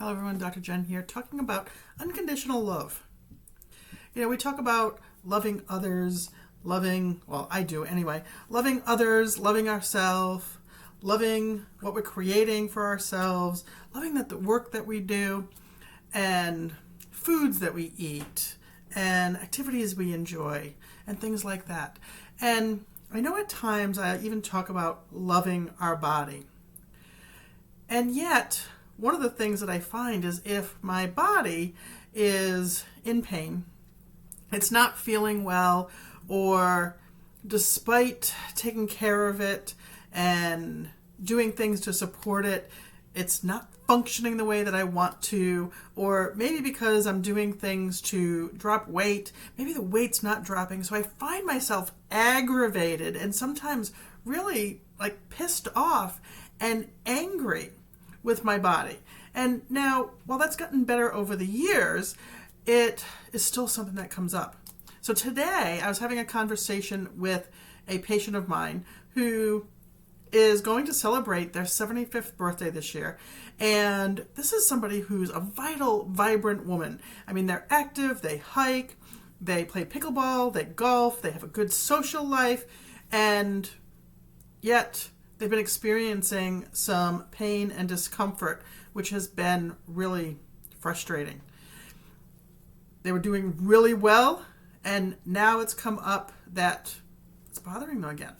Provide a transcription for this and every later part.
Hello everyone, Dr. Jenn here, talking about unconditional love. We talk about loving others, I do anyway, loving others, loving ourselves, loving what we're creating for ourselves, loving the work that we do, and foods that we eat, and activities we enjoy, and things like that. And I know at times I even talk about loving our body. And yet, one of the things that I find is if my body is in pain, it's not feeling well, or despite taking care of it and doing things to support it, it's not functioning the way that I want to, or maybe because I'm doing things to drop weight, maybe the weight's not dropping, so I find myself aggravated and sometimes really pissed off and angry with my body. And now, while that's gotten better over the years, it is still something that comes up. So today, I was having a conversation with a patient of mine who is going to celebrate their 75th birthday this year. And this is somebody who's a vital, vibrant woman. I mean, they're active, they hike, they play pickleball, they golf, they have a good social life, and yet they've been experiencing some pain and discomfort, which has been really frustrating. They were doing really well, and now it's come up that it's bothering them again.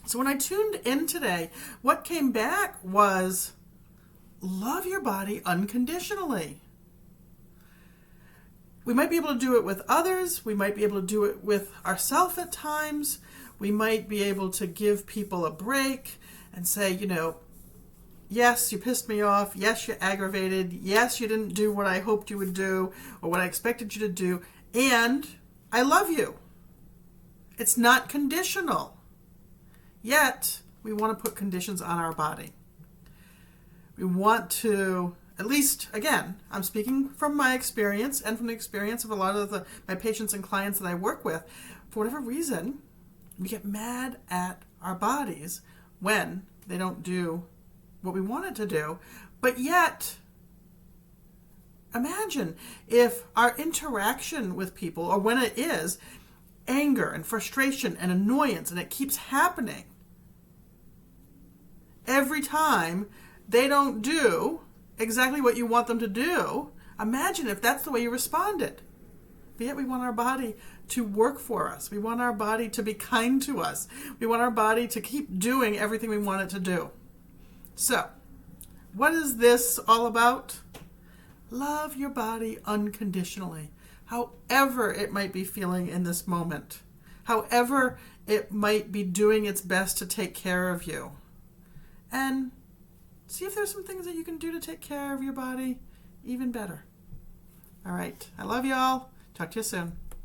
So when I tuned in today, what came back was love your body unconditionally. We might be able to do it with others. We might be able to do it with ourselves at times. We might be able to give people a break and say, yes, you pissed me off. Yes, you're aggravated. Yes, you didn't do what I hoped you would do or what I expected you to do. And I love you. It's not conditional. Yet, we want to put conditions on our body. We want to, at least, again, I'm speaking from my experience and from the experience of a lot of my patients and clients that I work with. For whatever reason, we get mad at our bodies when they don't do what we want it to do. But yet, imagine if our interaction with people, or when it is, anger and frustration and annoyance, and it keeps happening every time they don't do exactly what you want them to do. Imagine if that's the way you responded. But yet we want our body to work for us. We want our body to be kind to us. We want our body to keep doing everything we want it to do. So, what is this all about? Love your body unconditionally, however it might be feeling in this moment, however it might be doing its best to take care of you. And see if there's some things that you can do to take care of your body even better. All right. I love y'all. Talk to you soon.